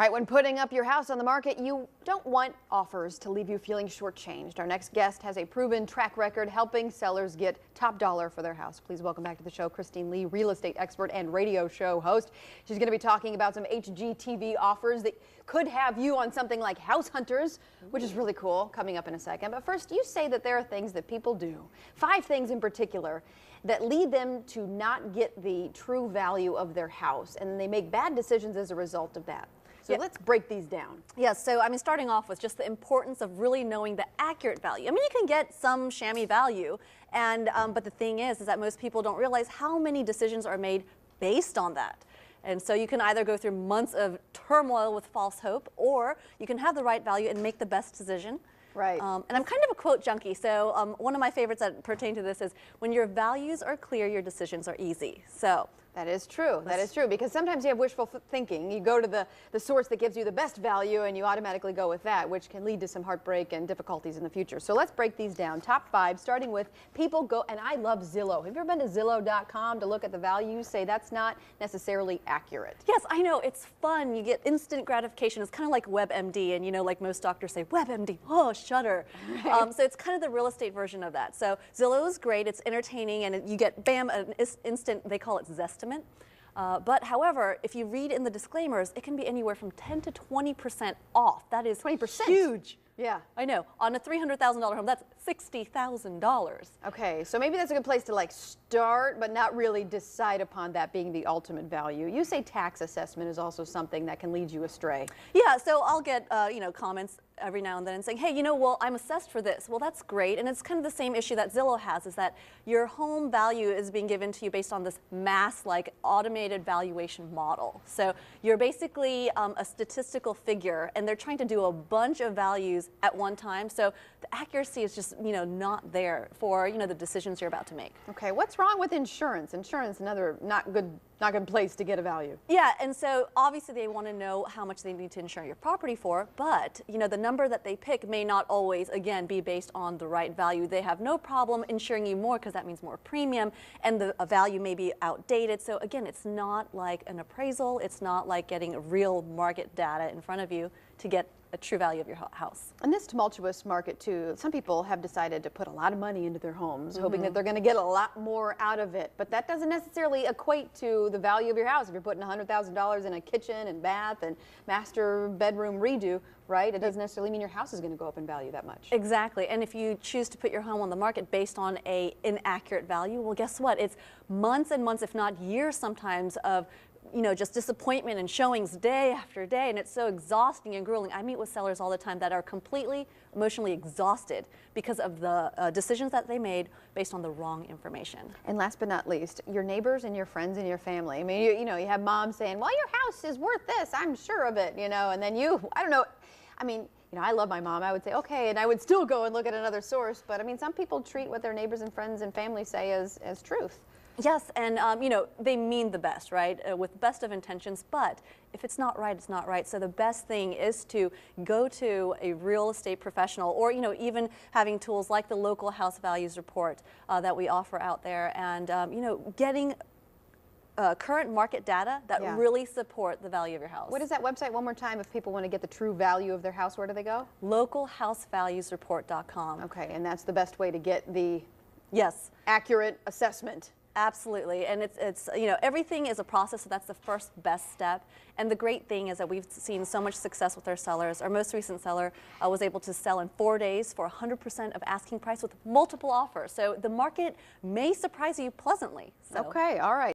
All right, when putting up your house on the market, you don't want offers to leave you feeling shortchanged. Our next guest has a proven track record helping sellers get top dollar for their house. Please welcome back to the show Christine Lee, real estate expert and radio show host. She's going to be talking about some HGTV offers that could have you on something like House Hunters, which is really cool, coming up in a second. But first, you say that there are things that people do, 5 things in particular, that lead them to not get the true value of their house, and they make bad decisions as a result of that. So let's break these down. Yes, so I mean, starting off with just the importance of really knowing the accurate value. I mean, you can get some chamois value, and but the thing is that most people don't realize how many decisions are made based on that. And so you can either go through months of turmoil with false hope, or you can have the right value and make the best decision. Right. And I'm kind of a quote junkie, so one of my favorites that pertain to this is, when your values are clear, your decisions are easy. So that is true. That is true, because sometimes you have wishful thinking. You go to the source that gives you the best value and you automatically go with that, which can lead to some heartbreak and difficulties in the future. So let's break these down. Top 5, starting with people go, and I love Zillow. Have you ever been to Zillow.com to look at the values? Say that's not necessarily accurate. Yes, I know, it's fun. You get instant gratification. It's kind of like WebMD, and you know, like most doctors say, WebMD, oh, shudder. Right. So it's kind of the real estate version of that. So Zillow is great, it's entertaining, and you get, bam, an instant, they call it Zestimate. But however, if you read in the disclaimers, it can be anywhere from 10 to 20% off. That is 20%. Huge. Yeah. I know. On a $300,000 home, that's $60,000. Okay, so maybe that's a good place to like start, but not really decide upon that being the ultimate value. You say tax assessment is also something that can lead you astray. Yeah, so I'll get you know, comments every now and then and saying, hey, you know, well, I'm assessed for this. Well, that's great, and it's kind of the same issue that Zillow has, is that your home value is being given to you based on this mass, like, automated valuation model. So you're basically a statistical figure, and they're trying to do a bunch of values at one time. So the accuracy is just, you know, not there for, you know, the decisions you're about to make. Okay, what's wrong with insurance? Insurance, another not good place to get a value. Yeah, and so obviously they want to know how much they need to insure your property for, but you know, the number that they pick may not always, again, be based on the right value. They have no problem insuring you more because that means more premium, and the value may be outdated. So again, it's not like an appraisal. It's not like getting real market data in front of you to get a true value of your house. In this tumultuous market too, some people have decided to put a lot of money into their homes, hoping that they're going to get a lot more out of it. But that doesn't necessarily equate to the value of your house. If you're putting $100,000 in a kitchen and bath and master bedroom redo, right? It doesn't necessarily mean your house is going to go up in value that much. Exactly. And if you choose to put your home on the market based on an inaccurate value, well, guess what? It's months and months, if not years sometimes, of, you know, just disappointment and showings day after day, and it's so exhausting and grueling. I meet with sellers all the time that are completely emotionally exhausted because of the decisions that they made based on the wrong information. And last but not least, your neighbors and your friends and your family. I mean, you know, you have moms saying, well, your house is worth this, I'm sure of it, you know, and then I don't know, I mean, you know, I love my mom. I would say, okay, and I would still go and look at another source, but I mean, some people treat what their neighbors and friends and family say as truth. Yes, and you know, they mean the best, right? With best of intentions, but if it's not right, it's not right. So the best thing is to go to a real estate professional, or you know, even having tools like the local house values report that we offer out there, and you know, getting current market data that really support the value of your house. What is that website one more time if people want to get the true value of their house? Where do they go? Localhousevaluesreport.com. Okay, and that's the best way to get the accurate assessment. Absolutely, and it's you know, everything is a process, so that's the first best step. And the great thing is that we've seen so much success with our sellers. Our most recent seller was able to sell in 4 days for 100% of asking price with multiple offers. So the market may surprise you pleasantly. So. Okay, all right.